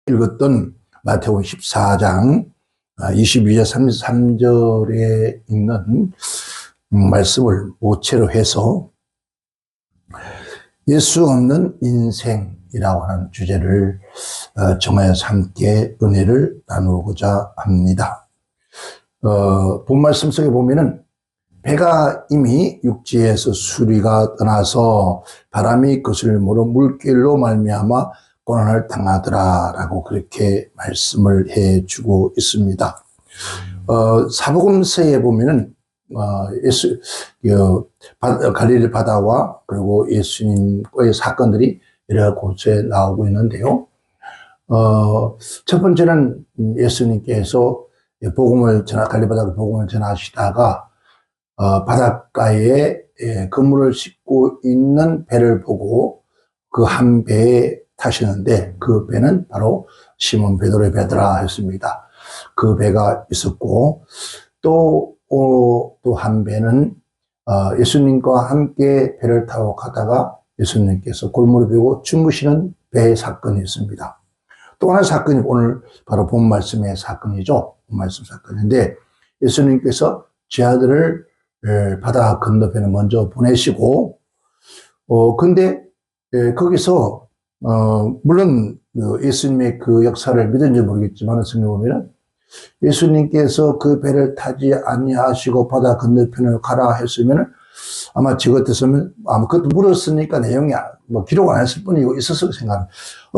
읽었던 마태복음 14장 22절 33절에 있는 말씀을 모체로 해서 예수 없는 인생이라고 하는 주제를 정하여서 함께 은혜를 나누고자 합니다. 본 말씀 속에 보면은 배가 이미 육지에서 수리가 떠나서 바람이 그것을 몰아 물길로 말미암아 고난을 당하더라라고 그렇게 말씀을 해주고 있습니다. 사복음서에 보면은 갈릴리 바다와 그리고 예수님과의 사건들이 여러 곳에 나오고 있는데요. 첫 번째는 예수님께서 갈릴리 바다 복음을 전하시다가 바닷가에 그물을 싣고 있는 배를 보고 그 한 배에 타시는데 그 배는 바로 시몬 베드로의 배더라 했습니다. 그 배가 있었고 또 한 배는 예수님과 함께 배를 타고 가다가 예수님께서 골무를 베고 주무시는 배의 사건이 있습니다. 또 하나의 사건이 오늘 바로 본 말씀의 사건이죠. 본 말씀 사건인데 예수님께서 제 아들을 바다 건너편에 먼저 보내시고 근데 거기서 물론 예수님의 그 역사를 믿은지 모르겠지만 성경에 보면 예수님께서 그 배를 타지 아니하시고 바다 건너편을 가라 했으면 아마 저 같았으면 아마 그것도 물었으니까 내용이 뭐 기록 안 했을 뿐이고 있었을 생각합니다.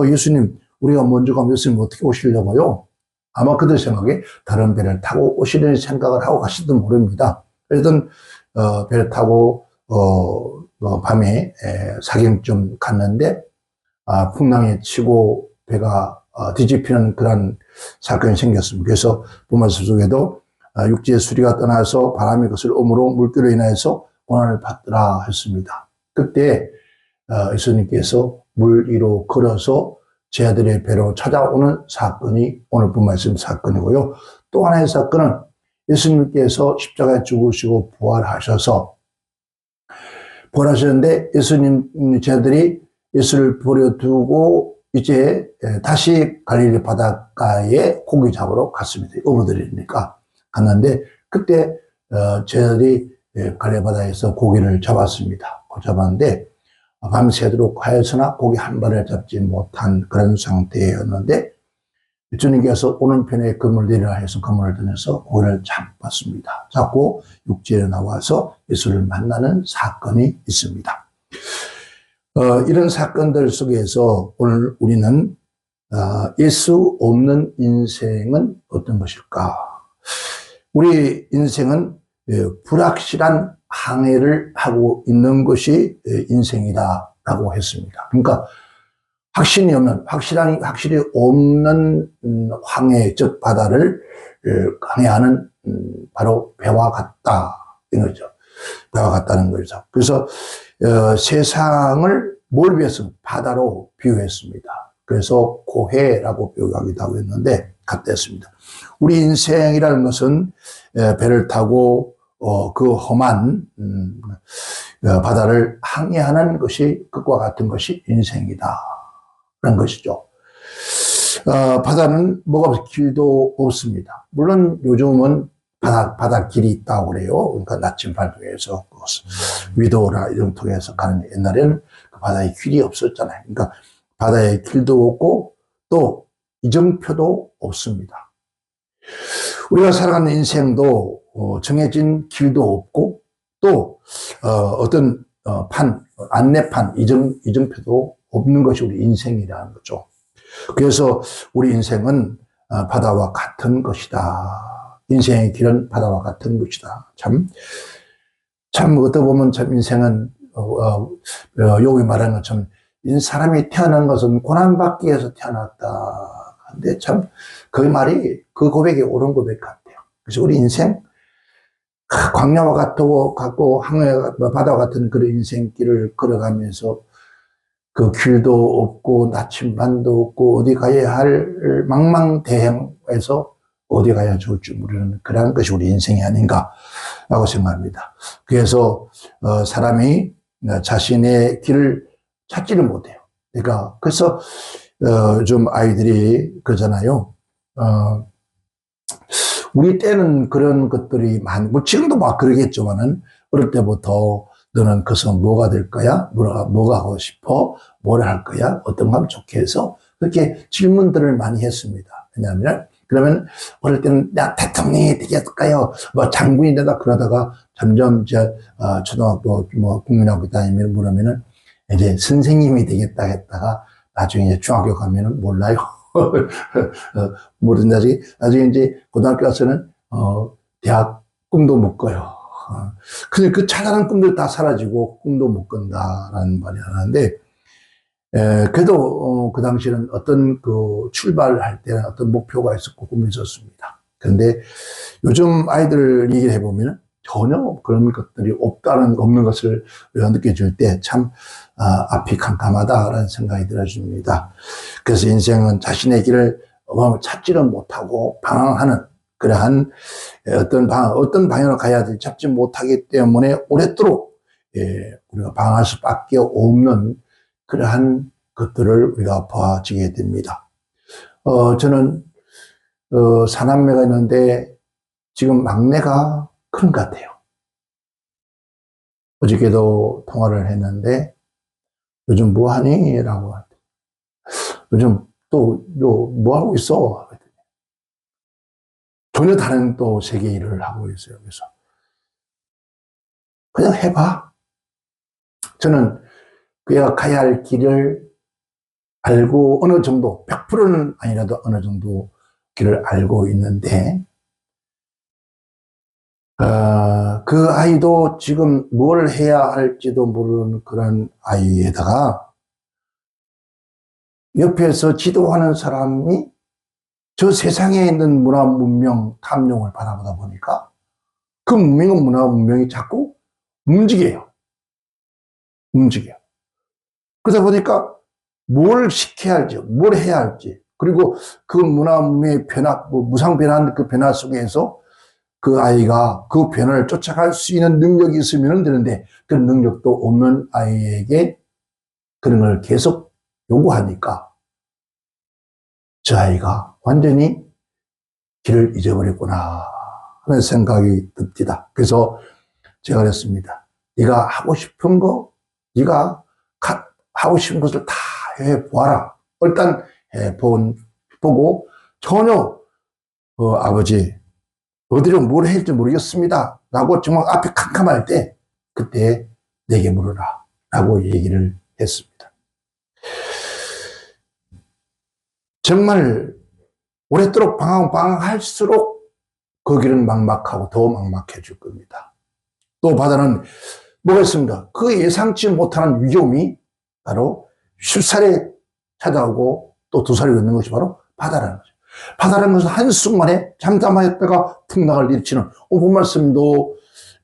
예수님 우리가 먼저 가면 예수님 어떻게 오시려고요? 아마 그들 생각에 다른 배를 타고 오시려는 생각을 하고 가실지도 모릅니다. 그래서 배를 타고 밤에 사경쯤 갔는데 풍랑에 치고 배가 뒤집히는 그런 사건이 생겼습니다. 그래서 본 말씀 속에도 육지의 수리가 떠나서 바람이 그것을 오므로 물결로 인하여서 고난을 받더라 했습니다. 그때 예수님께서 물 위로 걸어서 제 아들의 배로 찾아오는 사건이 오늘 본 말씀 사건이고요. 또 하나의 사건은 예수님께서 십자가에 죽으시고 부활하셨는데 예수님 제 아들이 예수를 버려두고 이제 다시 갈릴리 바닷가에 고기 잡으러 갔습니다. 어부들이니까 갔는데 그때 제 아들이 갈릴리 바다에서 고기를 잡았습니다. 잡았는데 밤새도록 하였으나 고기 한 발을 잡지 못한 그런 상태였는데 주님께서 오른편에 그물 내리라 해서 그물을 던져서 고기를 잡았습니다. 잡고 육지에 나와서 예수를 만나는 사건이 있습니다. 이런 사건들 속에서 오늘 우리는 예수 없는 인생은 어떤 것일까? 우리 인생은 불확실한 항해를 하고 있는 것이 인생이다라고 했습니다. 그러니까 확신이 없는, 확실히 없는 항해, 즉 바다를 항해하는 바로 배와 같다 이런 거죠. 배와 같다는 거죠. 그래서 세상을 뭘 위해서 바다로 비유했습니다. 그래서 고해라고 비유하기도 하고 했는데 같았습니다. 우리 인생이라는 것은 배를 타고 그 험한 바다를 항해하는 것이 그것과 같은 것이 인생이다 라는 것이죠. 바다는 뭐가 없어 길도 없습니다. 물론 요즘은 바닷길이 있다고 그래요. 그러니까 나침반 통해서 위도라 이런 통해서 가는 옛날에는 그 바다에 길이 없었잖아요. 그러니까 바다에 길도 없고 또 이정표도 없습니다. 우리가 살아가는 인생도 정해진 길도 없고 또 어떤 안내판, 이정표도 없는 것이 우리 인생이라는 거죠. 그래서 우리 인생은 바다와 같은 것이다. 인생의 길은 바다와 같은 것이다. 참 어떻게 보면 참 인생은 여기 말하는 것처럼 사람이 태어난 것은 고난받기 위해서 태어났다. 근데 참 그 말이 그 고백이 옳은 고백 같아요. 그래서 우리 인생 광야와 같고 바다와 같은 그런 인생길을 걸어가면서 그 길도 없고 나침반도 없고 어디 가야 할 망망대해에서 어디 가야 좋을지 모르는 그런 것이 우리 인생이 아닌가라고 생각합니다. 그래서 사람이 자신의 길을 찾지를 못해요. 그러니까 그래서 좀 아이들이 그러잖아요. 우리 때는 그런 것들이 뭐 지금도 막 그러겠지만은, 어릴 때부터 너는 커서 뭐가 될 거야? 뭐가 하고 싶어? 뭘 할 거야? 어떤 거 하면 좋겠어? 그렇게 질문들을 많이 했습니다. 왜냐하면, 그러면 어릴 때는 나 대통령이 되겠을까요? 뭐 장군이 되다 그러다가 점점 초등학교 뭐 국민학교 다니면 그러면은 이제 선생님이 되겠다 했다가 나중에 이제 중학교 가면은 몰라요. 모르는 나중에 이제 고등학교 가서는, 대학 꿈도 못 꿔요. 근데 그 찬란한 꿈들 다 사라지고 꿈도 못 꾼다라는 말이 하나인데, 그래도, 그 당시에는 어떤 출발할 때는 어떤 목표가 있었고 꿈이 있었습니다. 그런데 요즘 아이들 얘기를 해보면 전혀 그런 것들이 없는 것을 우리가 느껴질 때 참, 앞이 캄캄하다라는 생각이 들어집니다. 그래서 인생은 자신의 길을 찾지는 못하고 방황하는 그러한 어떤 방향으로 가야 될지 찾지 못하기 때문에 오랫도록 우리가 방황할 수밖에 없는 그러한 것들을 우리가 봐지게 됩니다. 저는 사남매가 있는데 지금 막내가 큰 것 같아요. 어저께도 통화를 했는데 요즘 뭐 하니? 라고 하더니 요즘 또 뭐 하고 있어? 전혀 다른 또 세계 일을 하고 있어요. 그래서 그냥 해봐. 저는 그가 가야 할 길을 알고 어느 정도 100%는 아니라도 어느 정도 길을 알고 있는데, 그 아이도 지금 뭘 해야 할지도 모르는 그런 아이에다가 옆에서 지도하는 사람이 저 세상에 있는 문화 문명 탐욕을 바라보다 보니까 그 문화 문명이 자꾸 움직여요. 그러다 보니까 뭘 시켜야 할지, 뭘 해야 할지, 그리고 그 문화 문명의 무상 변화한 그 변화 속에서 그 아이가 그 변화를 쫓아갈 수 있는 능력이 있으면 되는데 그 능력도 없는 아이에게 그런 걸 계속 요구하니까 저 아이가 완전히 길을 잊어버렸구나 하는 생각이 듭니다. 그래서 제가 그랬습니다. 네가 하고 싶은 거, 네가 하고 싶은 것을 다 해보아라. 일단 보고 전혀 아버지 어디로 뭘 해야 할지 모르겠습니다 라고 정말 앞이 캄캄할 때 그때 내게 물어라 라고 얘기를 했습니다. 정말 오랫도록 방황할수록 그 길은 막막하고 더 막막해질 겁니다. 또 바다는 뭐가 있습니다. 그 예상치 못하는 위험이 바로 쉽사리 찾아오고 또 두사리 걷는 것이 바로 바다라는 거죠. 바다라는 것은 한순간에 잠잠하였다가 풍랑을 일으키는 본 말씀도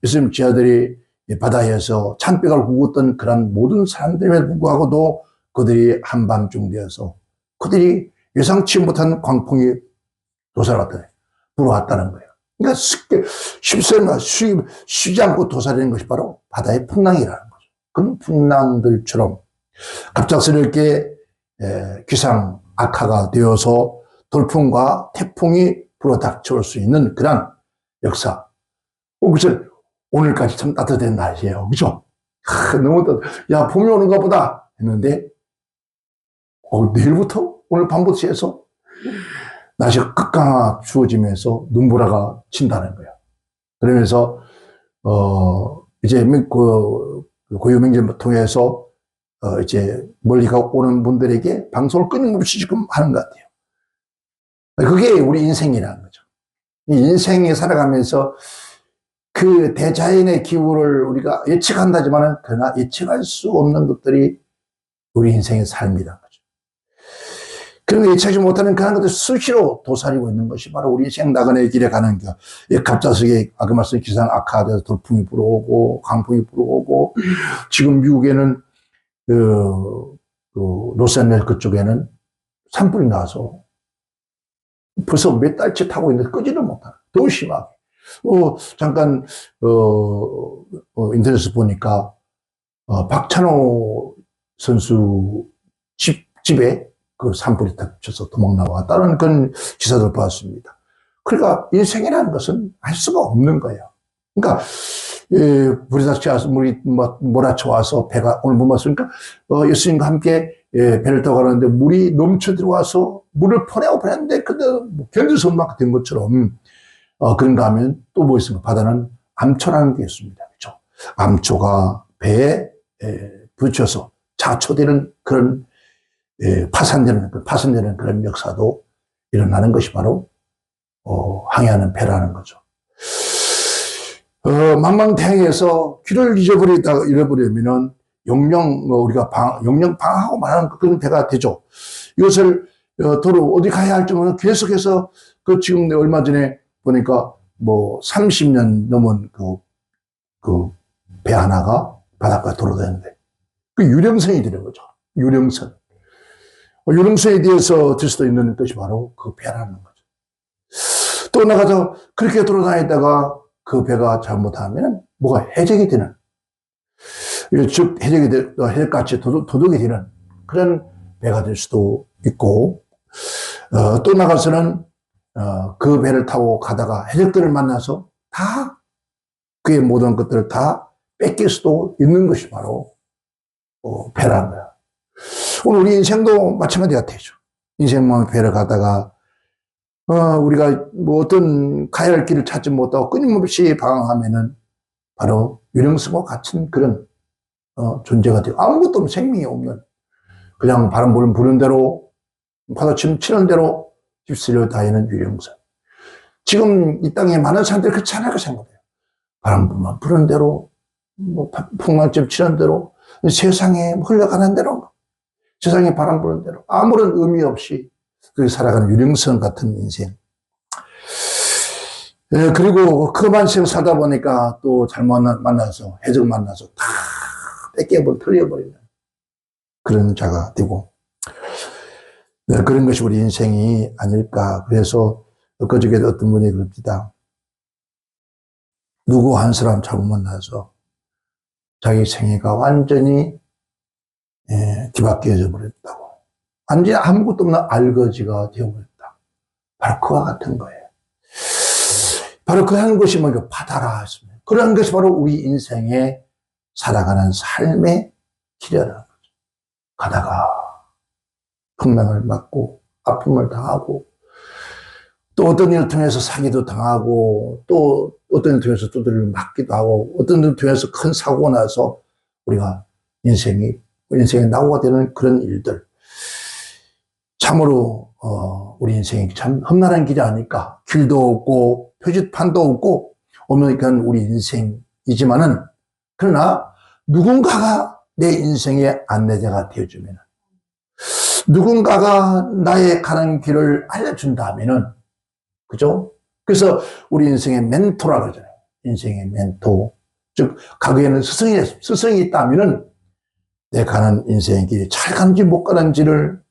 예수님 제자들이 바다에서 찬백을 구웠던 그런 모든 사람들에도 불구하고도 그들이 한밤중 되어서 그들이 예상치 못한 광풍이 도사왔다는 불어왔다는 거예요. 그러니까 쉬지 않고 도사리는 것이 바로 바다의 풍랑이라는 거죠. 그런 풍랑들처럼 갑작스럽게 기상 악화가 되어서 돌풍과 태풍이 불어 닥쳐올 수 있는 그런 역사. 그래서 오늘까지 참 따뜻한 날이에요. 그죠? 너무 야, 봄이 오는가 보다 했는데, 내일부터? 오늘 밤부터 해서 날씨가 극강하 추워지면서 눈보라가 친다는 거예요. 그러면서, 이제 고유명절 통해서, 이제 멀리 오는 분들에게 방송을 끊임없이 지금 하는 것 같아요. 그게 우리 인생이라는 거죠. 인생에 살아가면서 그 대자연의 기후를 우리가 예측한다지만 그러나 예측할 수 없는 것들이 우리 인생의 삶이라는 거죠. 그런 거 예측하지 못하는 그런 것들 수시로 도사리고 있는 것이 바로 우리 인생 나그네 길에 가는 것. 갑작스럽게 아까 말씀 기상 악화돼서 돌풍이 불어오고 강풍이 불어오고 지금 미국에는 로스앤젤레스 그쪽에는 산불이 나서 벌써 몇 달째 타고 있는데 끄지를 못하는, 더 심하게. 잠깐, 인터넷에서 보니까, 박찬호 선수 집에 그 산불이 터져서 도망 나왔다는 그런 기사를 봤습니다. 그러니까 인생이라는 것은 알 수가 없는 거예요. 그러니까 물이 닥쳐와서 물이 몰아쳐와서 배가 오늘 못 봤습니까? 예수님과 함께 배를 타고 가는데 물이 넘쳐 들어와서 물을 퍼내고 보냈는데 근데 견딜 수 없는 만큼 된 것처럼 그런가 하면 또 뭐 있습니까? 바다는 암초라는 게 있습니다. 그렇죠? 암초가 배에 붙여서 자초되는 그런 파손되는 그런 역사도 일어나는 것이 바로 항해하는 배라는 거죠. 망망대해에서 길을 잃어버리면은 영영 우리가 영영 방황하고 말하는 그런 배가 되죠. 이것을 도로 어디 가야 할지 모르는 계속해서 그 지금 얼마 전에 보니까 뭐 30년 넘은 그 배 하나가 바닷가 돌아다녔는데 그 유령선이 되는 거죠. 유령선. 유령선에 대해서 될 수도 있는 것이 바로 그 배라는 거죠. 또 나가서 그렇게 돌아다니다가 그 배가 잘못하면 뭐가 해적이 되는, 즉 해적같이 도둑이 되는 그런 배가 될 수도 있고, 또 나가서는 그 배를 타고 가다가 해적들을 만나서 다 그의 모든 것들을 다 뺏길 수도 있는 것이 바로 배라는 거야. 오늘 우리 인생도 마찬가지 같아요. 인생만 배를 가다가 우리가 뭐 어떤 가야 할 길을 찾지 못하고 끊임없이 방황하면은 바로 유령성과 같은 그런 존재가 되고 아무것도 없는 생명이 없는 그냥 바람 부는 대로 파도침 치는 대로 휩쓸려 다니는 유령성. 지금 이 땅에 많은 사람들이 그렇지 않을까 생각해요. 바람 부는 대로 뭐 풍랑점 치는 대로 세상에 흘러가는 대로 세상에 바람 부는 대로 아무런 의미 없이 그렇게 살아가는 유령성 같은 인생. 그리고 그만 생 살다 보니까 또 잘못 만나서 해적 만나서 다 털려버리는 그런 자가 되고 그런 것이 우리 인생이 아닐까. 그래서 엊그저께 어떤 분이 그럽니다. 누구 한 사람 잘못 만나서 자기 생애가 완전히 뒤바뀌어져 버렸다고. 완전히 아무것도 없는 알거지가 되어버렸다. 바로 그와 같은 거예요. 바로 그런 것이 뭐가 바다라 했습니다. 그런 것이 바로 우리 인생에 살아가는 삶의 길이라는 거죠. 가다가 풍랑을 맞고 아픔을 당하고 또 어떤 일을 통해서 사기도 당하고 또 어떤 일을 통해서 두드리를 맞기도 하고 어떤 일을 통해서 큰 사고가 나서 우리가 인생에 낙오가 되는 그런 일들. 참으로 우리 인생이 참 험난한 길이 아닐까. 길도 없고 표지판도 없고 그러니까 우리 인생이지만은 그러나 누군가가 내 인생의 안내자가 되어주면 누군가가 나의 가는 길을 알려준다면은 그죠? 그래서 우리 인생의 멘토라 그러잖아요. 인생의 멘토. 즉 과거에는 스승이 있다면은 내 가는 인생의 길이 잘 가는지 못 가는지를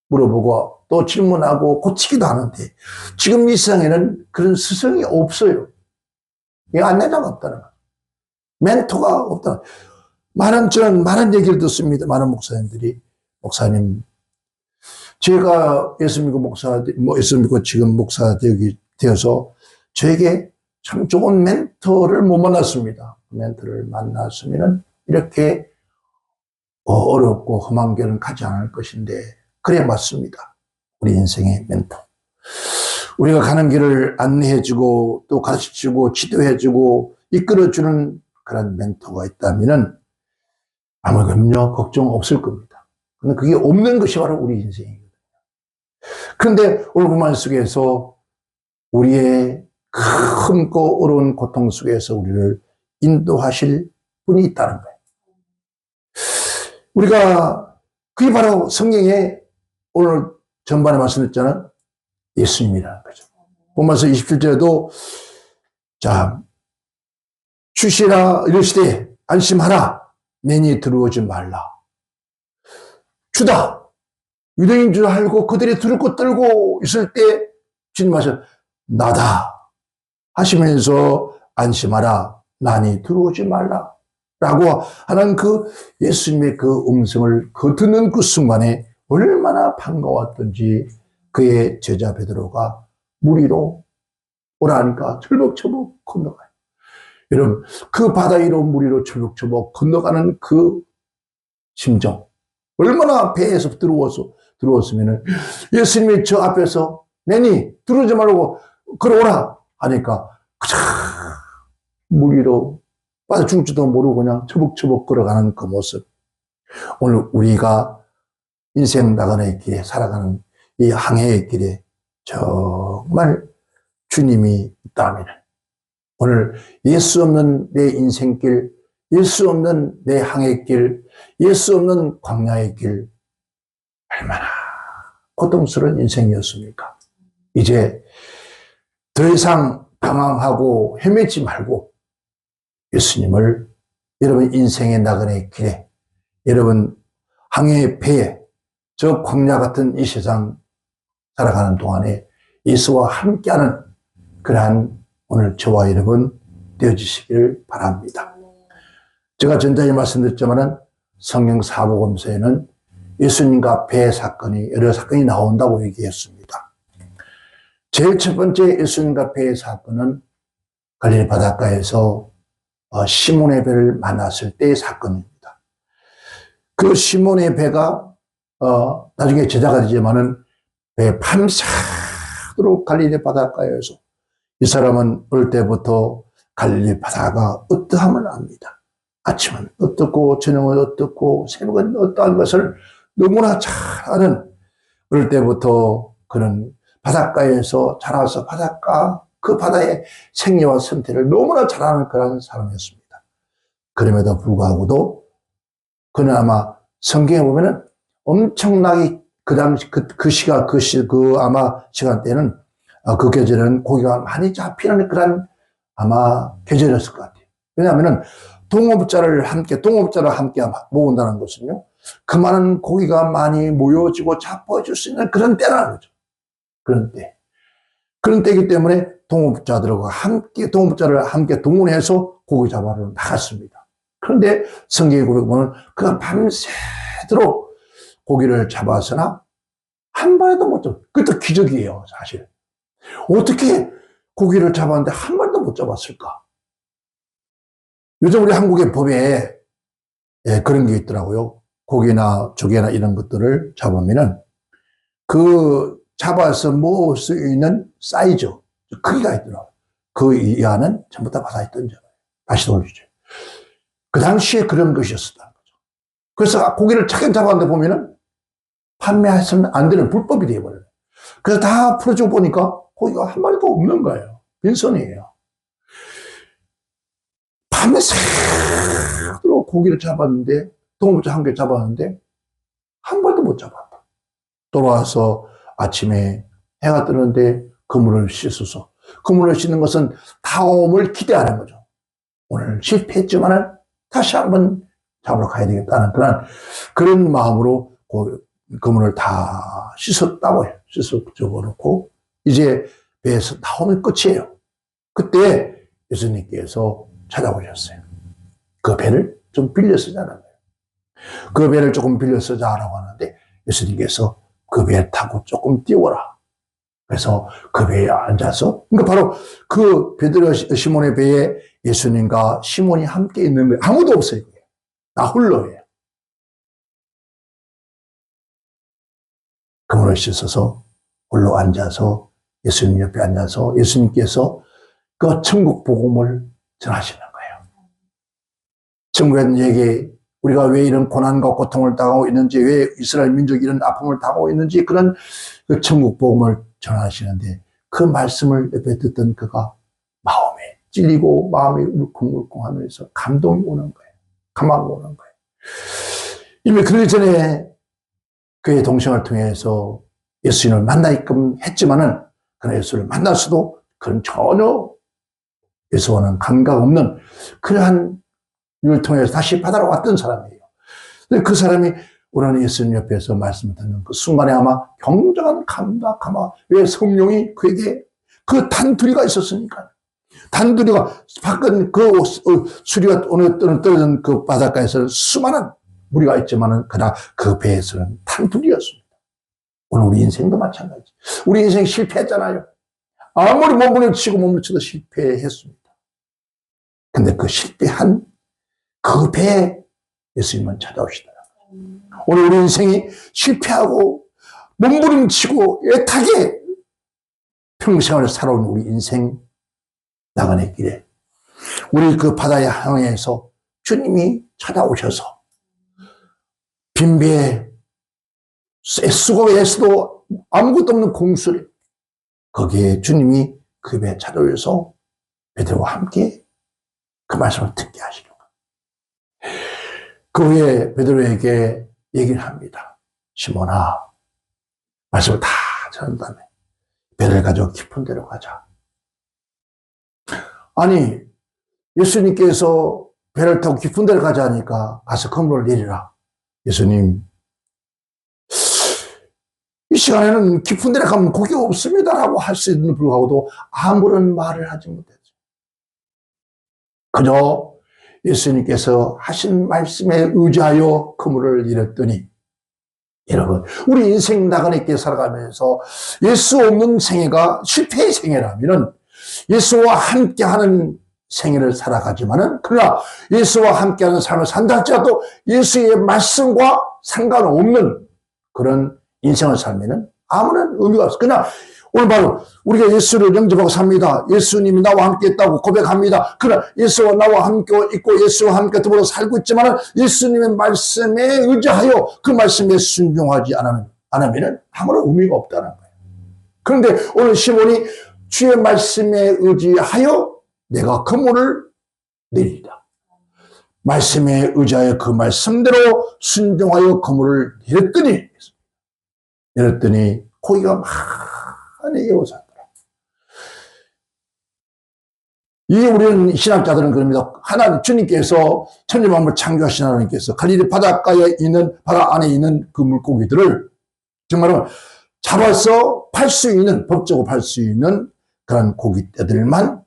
물어보고 또 질문하고 고치기도 하는데 지금 이 세상에는 그런 스승이 없어요. 안내자가 없다는 거예요. 멘토가 없다는 거예요. 저는 많은 얘기를 듣습니다. 많은 목사님 제가 예수 믿고 지금 목사 되어서 저에게 참 좋은 멘토를 못 만났습니다. 멘토를 만났으면 이렇게 어렵고 험한 길은 가지 않을 것인데 그래 맞습니다. 우리 인생의 멘토. 우리가 가는 길을 안내해주고 또 가르쳐주고 지도해주고 이끌어주는 그런 멘토가 있다면 아무 염려 걱정 없을 겁니다. 근데 그게 없는 것이 바로 우리 인생이거든요. 그런데 오늘 본문 속에서 우리의 크고 어려운 고통 속에서 우리를 인도하실 분이 있다는 거예요. 우리가 그게 바로 성경에 오늘 전반에 말씀드렸잖아요. 예수님이라는 거죠. 본문서 27절에도 자 주시라 이르시되 안심하라 내니 두려워하지 말라. 주다. 유대인 줄 알고 그들이 두렵고 떨고 있을 때 주님께서 나다 하시면서 안심하라 나니 두려워하지 말라 라고 하는 그 예수님의 그 음성을 듣는 그 순간에 얼마나 반가웠던지 그의 제자 베드로가 물 위로 오라니까 철벅철벅 건너가요. 여러분, 그 바다 위로 물 위로 철벅철벅 건너가는 그 심정, 얼마나 배에서 들어왔으면은 예수님이 저 앞에서 내니 들어오지 말고 걸어오라 하니까 물 위로 빠져 죽을지도 모르고 그냥 처벅처벅 걸어가는 그 모습. 오늘 우리가 인생 나가는 길에 살아가는 이 항해의 길에 정말 주님이 있다면 오늘 예수 없는 내 인생길, 예수 없는 내 항해길, 예수 없는 광야의 길 얼마나 고통스러운 인생이었습니까? 이제 더 이상 방황하고 헤매지 말고 예수님을 여러분 인생의 나그네 길에, 여러분 항해의 배에, 저 광야 같은 이 세상 살아가는 동안에 예수와 함께하는 그러한 오늘 저와 여러분 되어주시기를 바랍니다. 제가 전자에 말씀드렸지만 성경 사복음서에는 예수님과 배 사건이 여러 사건이 나온다고 얘기했습니다. 제일 첫 번째 예수님과 배의 사건은 갈릴리 바닷가에서 시몬의 배를 만났을 때의 사건입니다. 그 시몬의 배가 나중에 제자가 되지만은 배 밤새도록 갈릴리 바닷가에서 이 사람은 어릴 때부터 갈릴리 바다가 어떠함을 압니다. 아침은 어떻고 저녁은 어떻고 새벽은 어떠한 것을 너무나 잘 아는, 어릴 때부터 그런 바닷가에서 자라서 그 바다의 생리와 선택을 너무나 잘 아는 그런 사람이었습니다. 그럼에도 불구하고도 그는 아마 성경에 보면은 엄청나게 그 당시 아마 시간대는 그 계절에는 고기가 많이 잡히는 그런 아마 계절이었을 것 같아요. 왜냐하면은 동업자를 함께 모은다는 것은요, 그 많은 고기가 많이 모여지고 잡아줄 수 있는 그런 때라는 거죠. 그런 때. 그런 때이기 때문에 동업자를 함께 동원해서 고기 잡아러 나갔습니다. 그런데 성경에 보면 그가 밤새도록 고기를 잡았으나 한 마리도 못 잡았어요. 그것도 기적이에요, 사실. 어떻게 고기를 잡았는데 한 마리도 못 잡았을까? 요즘 우리 한국의 법에 그런 게 있더라고요. 고기나 조개나 이런 것들을 잡으면은 그 잡아서 먹을 수 있는 사이즈, 크기가 있더라고요. 그 이하는 전부 다 바다에 던져요. 다시 돌리죠. 그 당시에 그런 것이었었다는 거죠. 그래서 고기를 착착 잡았는데 보면은 판매해서는 안 되는 불법이 되어버려요. 그래서 다 풀어주고 보니까 고기가 한 마리도 없는 거예요. 빈손이에요. 밤에 새도록 고기를 잡았는데, 동업자 한 개 잡았는데 한 마리도 못 잡았다. 돌아와서 아침에 해가 뜨는데 그물을 씻어서, 그물을 씻는 것은 다음을 기대하는 거죠. 오늘 실패했지만은 다시 한번 잡으러 가야 되겠다는 그런 마음으로 그물을 다 씻었다고 해요. 씻어 접어놓고 이제 배에서 나오면 끝이에요. 그때 예수님께서 찾아오셨어요. 그 배를 좀 빌려 쓰자는 거예요. 그 배를 조금 빌려 쓰자라고 하는데 예수님께서 그 배를 타고 조금 띄워라. 그래서 그 배에 앉아서, 그러니까 바로 그 베드로 시몬의 배에 예수님과 시몬이 함께 있는 거예요. 아무도 없어요. 나 홀로예요. 그물을 씻어서 홀로 앉아서 예수님 옆에 앉아서 예수님께서 그 천국 복음을 전하시는 거예요. 천국에게 우리가 왜 이런 고난과 고통을 당하고 있는지, 왜 이스라엘 민족이 이런 아픔을 당하고 있는지, 그런 그 천국 복음을 전하시는데 그 말씀을 옆에 듣던 그가 마음에 찔리고 마음이 울컹울컹 하면서 감동이 오는 거예요. 감화가 오는 거예요. 이미 그러기 전에 그의 동생을 통해서 예수님을 만나게끔 했지만은 그런 예수를 만났어도 그런 전혀 예수와는 감각 없는 그러한 일을 통해서 다시 바다로 왔던 사람이에요. 근데 그 사람이 오늘 예수님 옆에서 말씀을 듣는 그 순간에 아마 굉장한 감각, 왜 성령이 그에게 그 단둘이가 있었으니까. 단둘이가 바깥 그 수리가 오늘 떨어진 그 바닷가에서 수많은 무리가 있지만은 그러나 그 배에서는 탄둘이었습니다. 오늘 우리 인생도 마찬가지. 우리 인생 실패했잖아요. 아무리 몸부림치고 몸부림쳐도 실패했습니다. 근데 그 실패한 그 배에 예수님은 찾아오시더라고요. 오늘 우리 인생이 실패하고 몸부림치고 애타게 평생을 살아온 우리 인생 나가는 길에 우리 그 바다의 항해에서 주님이 찾아오셔서 빈배에 애쓰고 애써도 아무것도 없는 공수리 거기에 주님이 그 배에 찾아오셔서 베드로와 함께 그 말씀을 듣게 하시는 거예요. 그 후에 베드로에게 얘기를 합니다. 시몬아, 말씀을 다 전한 다음에 배를 가지고 깊은 데로 가자. 아니, 예수님께서 배를 타고 깊은 데로 가자 하니까 가서 그물을 내리라. 예수님, 이 시간에는 깊은 데로 가면 고기가 없습니다라고 할 수 있는 불구하고도 아무런 말을 하지 못했죠. 그저 예수님께서 하신 말씀에 의지하여 그물을 내렸더니 여러분, 우리 인생 나그네께 살아가면서 예수 없는 생애가 실패의 생애라면은 예수와 함께하는 생애를 살아가지만은 그러나 예수와 함께하는 삶을 산다 할지라도 예수의 말씀과 상관없는 그런 인생을 살면은 아무런 의미가 없어. 그러나 오늘 바로 우리가 예수를 영접하고 삽니다. 예수님이 나와 함께 있다고 고백합니다. 그러나 예수와 나와 함께 있고 예수와 함께 더불어 살고 있지만 예수님의 말씀에 의지하여 그 말씀에 순종하지 않으면 아무런 의미가 없다는 거예요. 그런데 오늘 시몬이 주의 말씀에 의지하여 내가 그물을 내리리라. 말씀에 의지하여 그 말씀대로 순종하여 그물을 내렸더니 고기가 많이 에워싸더라. 이게 우리는 신학자들은 그럽니다. 하나님 주님께서 천지만물 창조하신 하나님께서 갈릴리 바닷가에 있는 바다 안에 있는 그 물고기들을 정말로 잡아서 팔 수 있는 법적으로 팔 수 있는 그런 고기떼들만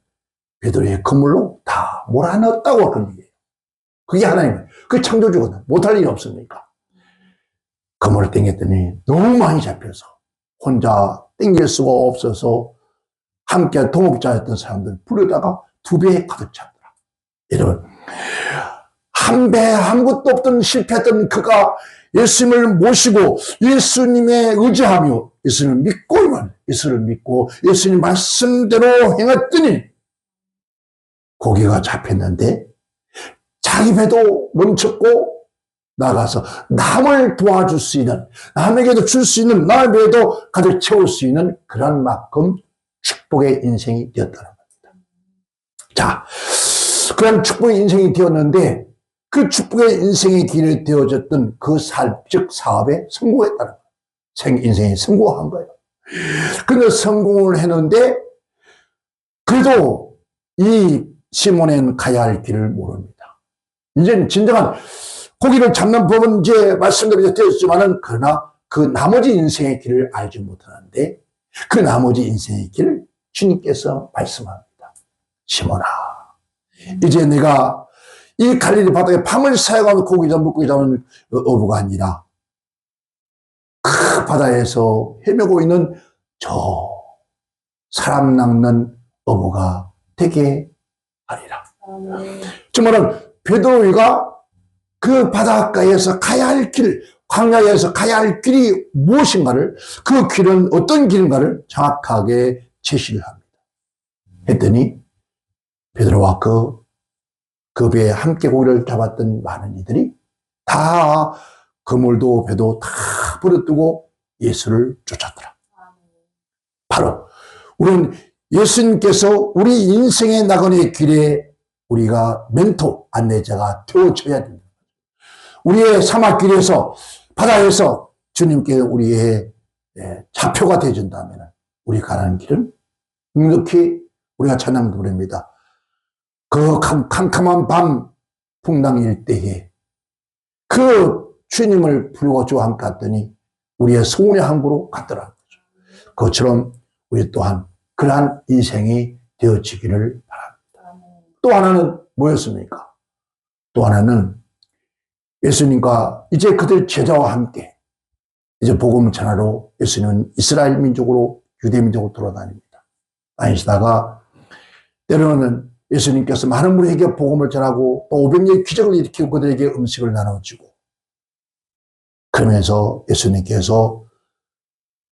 베드로의 그물로 다 몰아넣었다고 그런 얘기예요. 그게 하나님이에요. 그게 창조주거든. 못할 일이 없습니까? 그물을 땡겼더니 너무 많이 잡혀서 혼자 땡길 수가 없어서 함께 동업자였던 사람들 불러다가 2배에 가득 찼더라. 여러분, 한 배 아무것도 없던 실패했던 그가 예수님을 모시고 예수님에 의지하며 예수를 믿고 예수님 말씀대로 행했더니 고기가 잡혔는데 자기 배도 멈췄고 나가서 남을 도와줄 수 있는, 남에게도 줄 수 있는, 남의 배도 가득 채울 수 있는 그런 만큼 축복의 인생이 되었다는 겁니다. 자, 그런 축복의 인생이 되었는데 그 축복의 인생의 길에 되어졌던 그 즉 사업에 성공했다는 거예요. 인생이 성공한 거예요. 근데 성공을 했는데 그래도 이 시몬은 가야 할 길을 모릅니다. 이제 진정한 고기를 잡는 법은 이제 말씀대로 되었지만은 그러나 그 나머지 인생의 길을 알지 못하는데 그 나머지 인생의 길을 주님께서 말씀합니다. 시몬아, 이제 내가 이 갈릴리 바다에 밤을 사용하는 물고기 잡는 어부가 아니라 그 바다에서 헤매고 있는 저 사람 낚는 어부가 되게 하리라. 정말은 베드로가 그 바닷가에서 가야 할 길, 광야에서 가야 할 길이 무엇인가를, 그 길은 어떤 길인가를 정확하게 제시를 합니다. 했더니 베드로와 그 배에 함께 고기를 잡았던 많은 이들이 다 그물도 배도 다 버려두고 예수를 쫓았더라. 바로 우리는 예수님께서 우리 인생의 나그네 길에 우리가 멘토, 안내자가 되어줘야 됩니다. 우리의 사막길에서 바다에서 주님께 우리의 좌표가 되어준다면 우리 가는 길은 묵묵히 우리가 찬양 부릅니다. 그 캄캄한 밤 풍랑일 때에 그 주님을 부르고 저와 함께 갔더니 우리의 소원의 항구로 갔더라는 거죠. 그것처럼 우리 또한 그러한 인생이 되어지기를 바랍니다. 또 하나는 뭐였습니까? 또 하나는 예수님과 이제 그들 제자와 함께 이제 복음을 전하러 예수님은 이스라엘 민족으로 유대 민족으로 돌아다닙니다. 다니시다가 때로는 예수님께서 많은 분에게 복음을 전하고 또 500명의 기적을 일으키고 그들에게 음식을 나눠주고 그러면서 예수님께서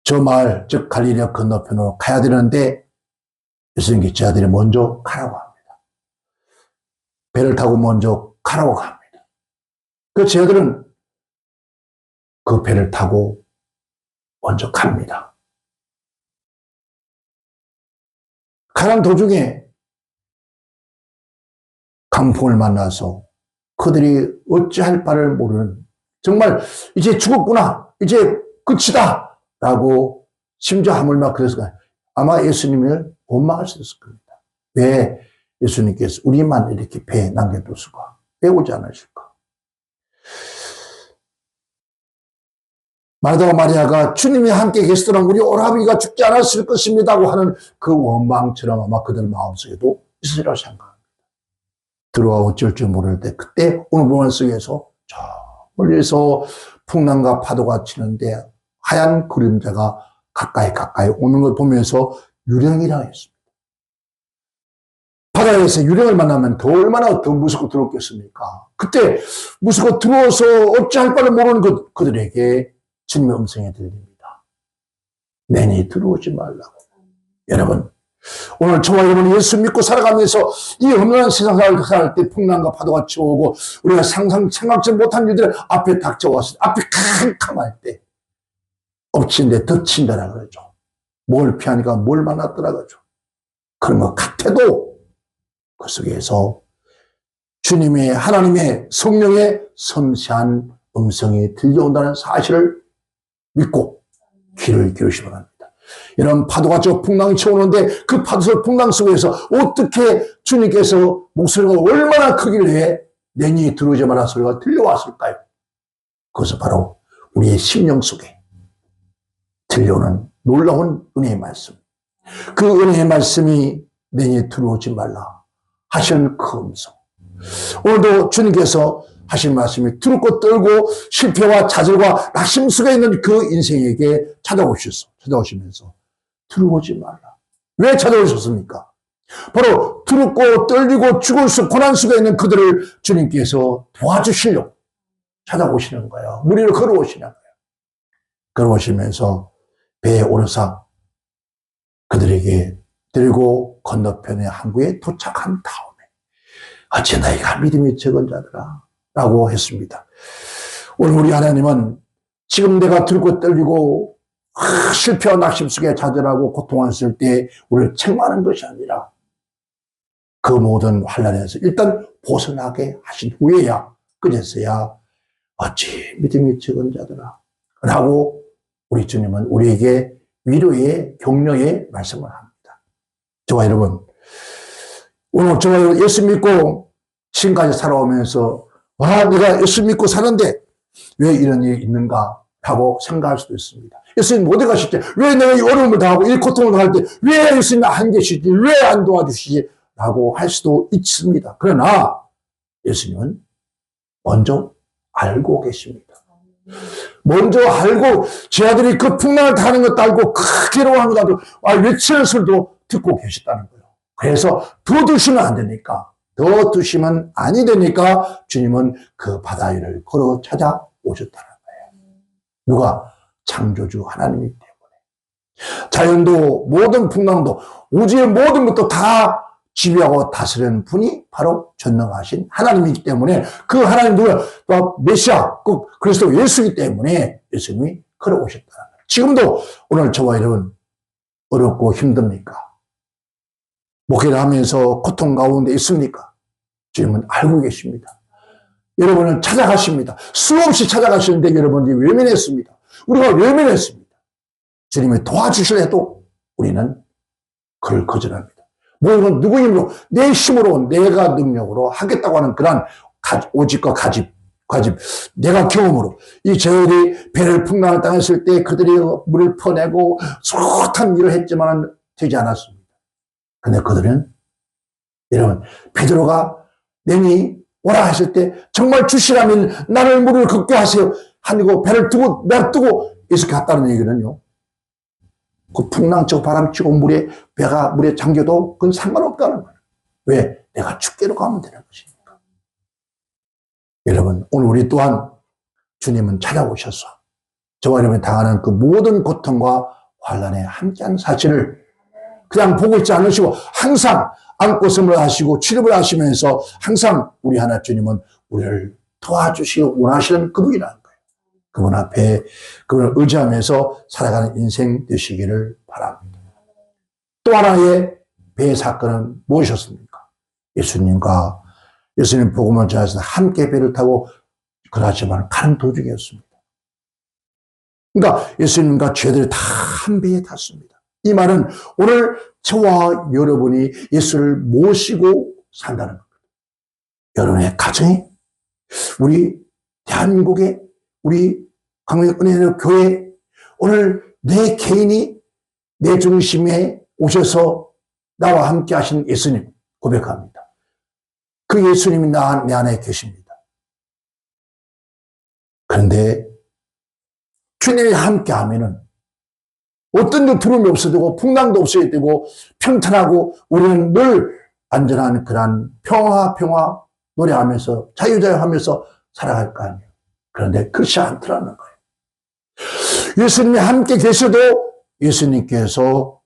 저 마을 즉 갈릴리아 건너편으로 가야 되는데 예수님께 제자들이 먼저 가라고 합니다. 배를 타고 먼저 가라고 합니다. 그 제자들은 그 배를 타고 먼저 갑니다. 가는 도중에 강풍을 만나서 그들이 어찌할 바를 모르는 정말 이제 죽었구나 이제 끝이다 라고 심지어 하물며 그래서 아마 예수님을 원망할 수 있을 겁니다. 왜 예수님께서 우리만 이렇게 배에 남겨뒀을까? 왜 오지 않으실까? 마르다와 마리아가 주님이 함께 계시더라면 우리 오라비가 죽지 않았을 것입니다 하고 하는 그 원망처럼 아마 그들 마음속에도 있으리라고 생각합니다. 들어와 어쩔 줄 모를 때 그때 오늘 본문 속에서 저 멀리서 풍랑과 파도가 치는데 하얀 그림자가 가까이 오는 걸 보면서 유령이라 했습니다. 바다에서 유령을 만나면 더 얼마나 더 무섭고 두렵겠습니까? 그때 무섭고 두려워서 어찌할 바를 모르는 그들에게 주님의 음성이 들립니다. 내니 들어오지 말라고. 여러분 오늘 저와 여러분이 예수 믿고 살아가면서 이 험난한 세상을 살아갈 때 풍랑과 파도가 치오고 우리가 생각지 못한 일들 앞에 닥쳐왔을 때 앞이 캄캄할 때 엎친데 덮친다라 그러죠. 뭘 피하니까 뭘 만났더라 그러죠. 그런 것 같아도 그 속에서 주님의 하나님의 성령의 섬세한 음성이 들려온다는 사실을 믿고 귀를 기울이시기 바랍니다. 이런 파도가 저 풍랑이 쳐오는데 그 풍랑 속에서 어떻게 주님께서 목소리가 얼마나 크길래 내니 들어오지 마라 소리가 들려왔을까요? 그것은 바로 우리의 심령 속에 들려오는 놀라운 은혜의 말씀. 그 은혜의 말씀이 내니 들어오지 말라 하시는 그 음성. 오늘도 주님께서 하신 말씀이 두렵고 떨고 실패와 좌절과 낙심 속에 있는 그 인생에게 찾아오시면서 들어오지 말라. 왜 찾아오셨습니까? 바로 두렵고 떨리고 죽을 수 고난 속에 있는 그들을 주님께서 도와주시려고 찾아오시는 거예요. 무리를 걸어오시는 거예요. 걸어오시면서 배에 오르사 그들에게 들고 건너편의 항구에 도착한 다음에 어찌 너희가 믿음이 적은 자들아 라고 했습니다. 오늘 우리 하나님은 지금 내가 들고 떨리고 실패와 낙심 속에 좌절하고 고통했을 때 우리를 책망하는 것이 아니라 그 모든 환난에서 일단 벗어나게 하신 후에야 그제서야 어찌 믿음이 적은 자들아 라고 우리 주님은 우리에게 위로의 격려의 말씀을 합니다. 저와 여러분 오늘 저와 여러분 예수 믿고 지금까지 살아오면서 내가 예수 믿고 사는데 왜 이런 일이 있는가 하고 생각할 수도 있습니다. 예수님 어디 가실 때 왜 내가 이 어려움을 당하고 이 고통을 당할 때 왜 예수님 안 계시지 왜 안 도와주시지 라고 할 수도 있습니다. 그러나 예수님은 먼저 알고 계십니다. 먼저 알고 제 아들이 그 풍랑을 당하는 것도 알고 괴로워하는 것도 알고 외치는 소리도 듣고 계셨다는 거예요. 그래서 더 두시면 안 되니까 더 두시면 아니 되니까 주님은 그 바다 위를 걸어 찾아오셨다는 거예요. 누가? 창조주 하나님이기 때문에. 자연도 모든 풍랑도 우주의 모든 것도 다 지배하고 다스리는 분이 바로 전능하신 하나님이기 때문에 그 하나님 누가 메시아 그 그리스도 예수이기 때문에 예수님이 걸어오셨다는 거예요. 지금도 오늘 저와 여러분 어렵고 힘듭니까? 목회를 하면서 고통 가운데 있습니까? 주님은 알고 계십니다. 여러분을 찾아가십니다. 수없이 찾아가시는데 여러분이 외면했습니다. 우리가 외면했습니다. 주님이 도와주실 해도 우리는 그걸 거절합니다. 뭐 누구 힘으로 내 힘으로 내가 능력으로 하겠다고 하는 그런 오직과 가집 내가 경험으로 이 저들이 배를 풍랑을 당했을 때 그들이 물을 퍼내고 숱한 일을 했지만 되지 않았습니다. 근데 그들은 여러분 베드로가 내니 오라 했을 때 정말 주시라면 나를 물을 걷게 하세요 하고 배를 두고 놔두고 이렇게 갔다는 얘기는요. 그 풍랑치고 바람치고 배가 물에 잠겨도 그건 상관없다는 거예요. 왜? 내가 죽게로 가면 되는 것이니까. 여러분, 오늘 우리 또한 주님은 찾아오셔서 저와 여러분이 당하는 그 모든 고통과 환난에 함께한 사실을 그냥 보고 있지 않으시고 항상 안고섬을 하시고 치료를 하시면서 항상 우리 하나 주님은 우리를 도와주시고 원하시는 그분이라는 거예요. 그분 앞에 그분을 의지하면서 살아가는 인생 되시기를 바랍니다. 또 하나의 배 사건은 무엇이었습니까? 예수님 복음을 전해서 함께 배를 타고 그러지만 가는 도중이었습니다. 그러니까 예수님과 죄들이 다 한 배에 탔습니다. 이 말은 오늘 저와 여러분이 예수를 모시고 산다는 겁니다. 여러분의 가정이, 우리 대한민국의 우리 광명은혜의 교회, 오늘 내 개인이 내 중심에 오셔서 나와 함께 하신 예수님 고백합니다. 그 예수님이 내 안에 계십니다. 그런데 주님이 함께 하면은 어떤 두려움이 없어야 되고 풍랑도 없어야 되고 평탄하고 우리는 늘 안전한 그런 평화 노래하면서 자유하면서 살아갈 거 아니에요. 그런데 그렇지 않더라는 거예요. 예수님이 함께 계셔도 예수님께서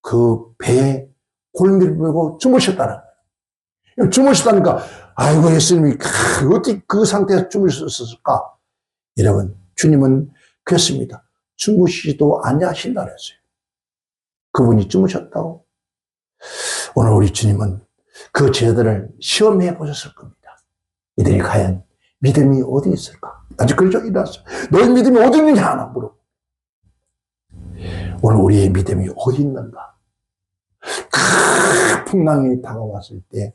그 배에 골미를 메고 주무셨다는 거예요. 주무셨다니까 아이고 예수님이 어떻게 그 상태에서 주무셨을까? 여러분 주님은 그렇습니다. 주무시지도 아니하신다 그랬어요. 그분이 주무셨다고. 오늘 우리 주님은 그 제자들을 시험해 보셨을 겁니다. 이들이 과연 믿음이 어디 있을까? 아직 그런 적이 일어났어요. 너희 믿음이 어디 있느냐 하나 물어. 오늘 우리의 믿음이 어디 있는가? 큰 풍랑이 다가왔을 때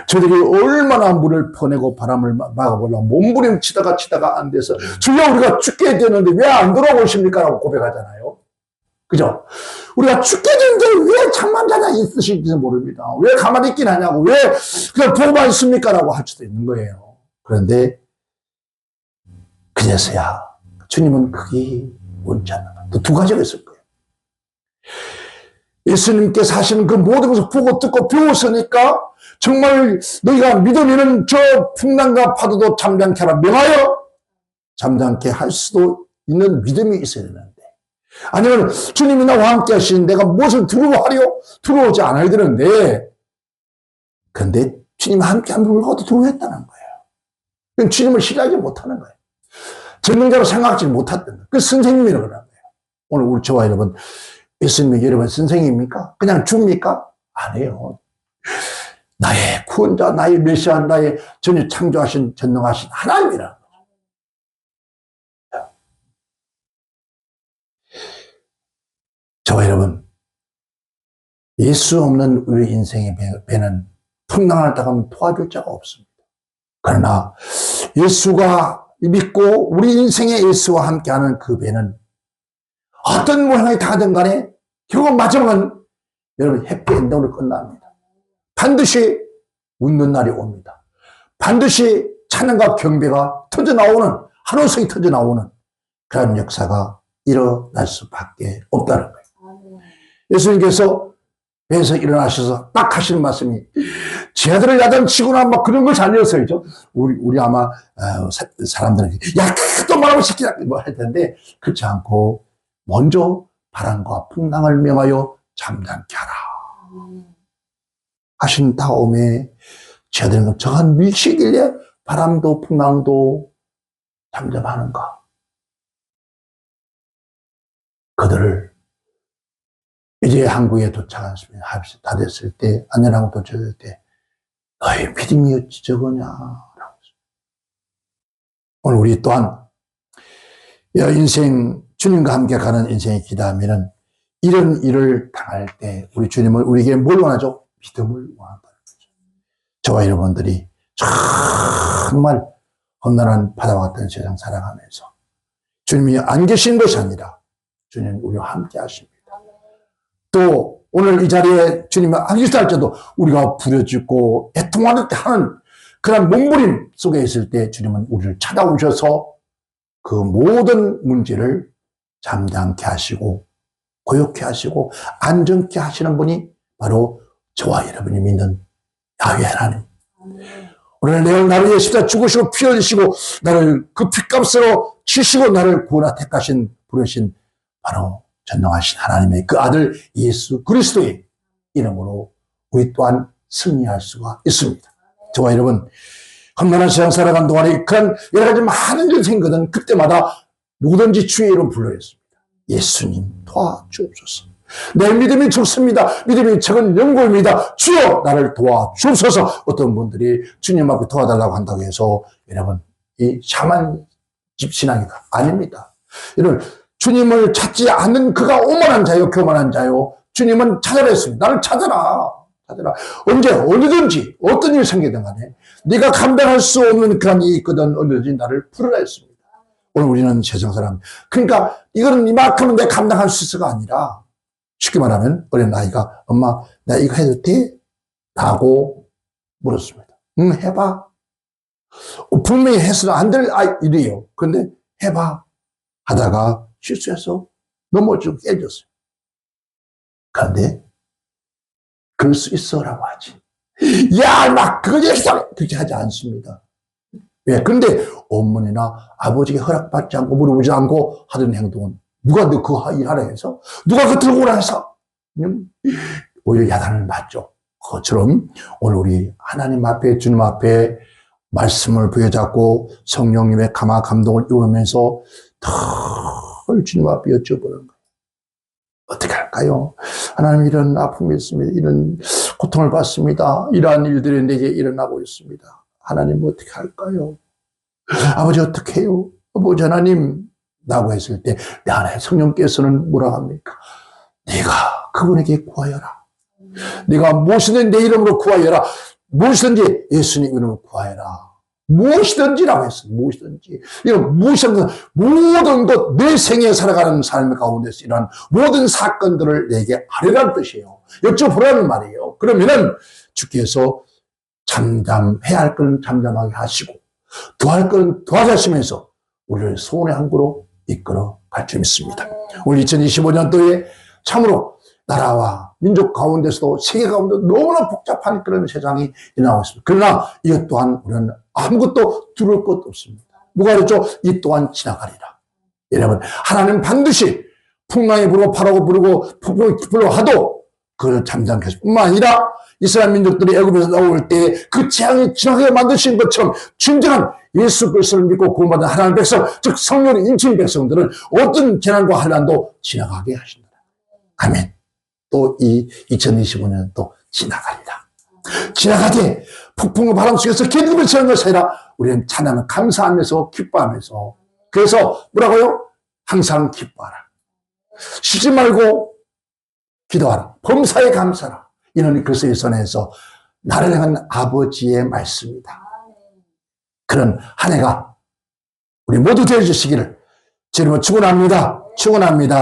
저들이 얼마나 물을 퍼내고 바람을 막아보려고 몸부림치다가 안 돼서 주여 우리가 죽게 되는데 왜 안 돌아오십니까? 라고 고백하잖아요. 그죠? 우리가 죽게 되는데 왜 잠만 자냐 있으실지 모릅니다. 왜 가만히 있긴 하냐고 왜 그냥 보고만 있습니까? 라고 할 수도 있는 거예요. 그런데 그제서야 주님은 그게 원치 않는 거예요. 또 두 가지가 있을 거예요. 예수님께서 하시는 그 모든 것을 보고 듣고 배웠으니까 정말 너희가 믿으면 저 풍랑과 파도도 잠잠케 하라 명하여 잠잠케 할 수도 있는 믿음이 있어야 되는데 아니면 주님이 나와 함께 하시는 내가 무엇을 두려워하려? 두려워하지 않아야 되는데 그런데 주님과 함께 하면 불구하고 두려워했다는 거예요. 주님을 신뢰하지 못하는 거예요. 전능자로 생각하지 못했던 거예요. 그 선생님이라고 그러는 거예요. 오늘 우리 저와 여러분 예수님이 여러분 선생님입니까? 그냥 줍니까? 아니에요. 나의 구원자, 나의 메시아, 나의 전혀 창조하신, 전능하신 하나님이라는 거죠. 저와 여러분, 예수 없는 우리 인생의 배는 풍랑을 당하면 도와줄 자가 없습니다. 그러나 예수가 믿고 우리 인생의 예수와 함께하는 그 배는 어떤 모양이 다가든 간에 결국 마지막은 여러분 해피엔딩으로 끝납니다. 반드시 웃는 날이 옵니다. 반드시 찬양과 경배가 터져나오는 한호성이 터져나오는 그런 역사가 일어날 수밖에 없다는 거예요. 예수님께서 배에서 일어나셔서 딱 하시는 말씀이 제자들을 야단치거나 막 그런 것이 아니었어요. 우리 아마 사람들은 야 또 말하고 시키자 뭐 할 텐데 그렇지 않고 먼저 바람과 풍랑을 명하여 잠잠케 하라 하신 다음에 제자들은 저한 밀시길래 바람도 풍랑도 잠잠하는가. 그들을 이제 한국에 도착했습니다. 다 됐을 때 안전하고 도착했을 때 너희 믿음이 어찌 저거냐. 오늘 우리 또한 인생 주님과 함께 가는 인생의 기도하면은 이런 일을 당할 때 우리 주님은 우리에게 뭘 원하죠? 믿음을 원한다는 거죠. 저와 여러분들이 정말 험난한 바다와 같은 세상 살아가면서 주님이 안 계신 것이 아니라 주님 우리와 함께 하십니다. 또 오늘 이 자리에 주님이 안 계시다 할지라도 우리가 부르짖고 애통하는 때 하는 그런 몸부림 속에 있을 때 주님은 우리를 찾아오셔서 그 모든 문제를 잠잠케 하시고 고요케 하시고 안정케 하시는 분이 바로 저와 여러분이 믿는 야훼 하나님. 오늘 내가 나를 위해 십자가 죽으시고 피 흘리시고 나를 그 핏값으로 치시고 나를 구원하 택하신 부르신 바로 전능하신 하나님의 그 아들 예수 그리스도의 이름으로 우리 또한 승리할 수가 있습니다. 저와 여러분, 험난한 세상 살아간 동안에 그런 여러 가지 많은 일이 생기거든 그때마다 누구든지 주의 이름 불러야 했습니다. 예수님 도와주옵소서. 내 믿음이 적습니다. 믿음이 적은 영골입니다. 주여 나를 도와주옵소서. 어떤 분들이 주님 앞에 도와달라고 한다고 해서 여러분 이 샤만 집 신앙이가 아닙니다. 여러분 주님을 찾지 않는 그가 오만한 자요 교만한 자요. 주님은 찾아라 했습니다. 나를 찾아라. 언제 어디든지 어떤 일이 생기든 간에 네가 감당할 수 없는 그런 일이 있거든 언제든지 나를 부르라 했습니다. 오늘 우리는 세상 사람, 그러니까 이거는 이만큼은 내가 감당할 수 있어가 아니라 쉽게 말하면 어린 아이가 엄마 나 이거 해도 돼? 라고 물었습니다. 응 해봐. 분명히 해서는 안 될 일이에요. 그런데 해봐 하다가 실수해서 넘어지고 깨졌어요. 그런데 그럴 수 있어라고 하지. 야, 막 그거 했어! 그렇게 하지 않습니다. 왜? 그런데 어머니나 아버지에게 허락받지 않고 물어보지 않고 하던 행동은 누가 너 그거 일하라 해서? 누가 그거 들고 오라 해서? 오히려 야단을 맞죠. 그것처럼 오늘 우리 하나님 앞에 주님 앞에 말씀을 부여잡고 성령님의 감화 감동을 입으면서 덜 주님 앞에 여쭤보는 거예요. 어떻게 할까요? 하나님 이런 아픔이 있습니다. 이런 고통을 받습니다. 이러한 일들이 내게 일어나고 있습니다. 하나님 어떻게 할까요? 아버지 어떻게 해요? 아버지 하나님 라고 했을 때 내 안에 성령께서는 뭐라 합니까? 네가 그분에게 구하여라. 네가 무엇이든 내 이름으로 구하여라. 무엇이든지 예수님 이름으로 구하여라. 무엇이든지라고 했어요. 무엇이든지. 이건 무엇이든 모든 것, 내 생에 살아가는 삶 가운데서 이러한 모든 사건들을 내게 하려는 뜻이에요. 여쭤보라는 말이에요. 그러면은 주께서 잠잠해야 할 건 잠잠하게 하시고 도할 건 도와주시면서 우리를 소원의 항구로 이끌어 갈 줄 믿습니다. 오늘 2025년도에 참으로 나라와 민족 가운데서도 세계 가운데도 너무나 복잡한 그런 세상이 일어나고 있습니다. 그러나 이것 또한 우리는 아무것도 두려울 것 없습니다. 누가 그랬죠? 이 또한 지나가리라. 여러분 하나님 반드시 풍랑이 불고 바라고 부르고 폭풍이 불어 하도 그걸 잠잠케 하실 뿐만 아니라 이스라엘 민족들이 애굽에서 나올 때 그 재앙이 지나가게 만드신 것처럼 진정한 예수 그리스도를 믿고 구원받은 하나님의 백성, 즉 성령의 인친 백성들은 어떤 재난과 환난도 지나가게 하신다. 아멘. 또 이 2025년 또 지나가리라. 지나가되 폭풍과 바람 속에서 기쁨을 치는 것이 아니라 우리는 찬양을 감사하면서 기뻐하면서 그래서 뭐라고요? 항상 기뻐하라. 쉬지 말고 기도하라. 범사에 감사하라. 이는 그리스도의 선에서 나를 향한 아버지의 말씀이다. 그런 한 해가 우리 모두 되어주시기를 주님은 축원합니다. 축원합니다.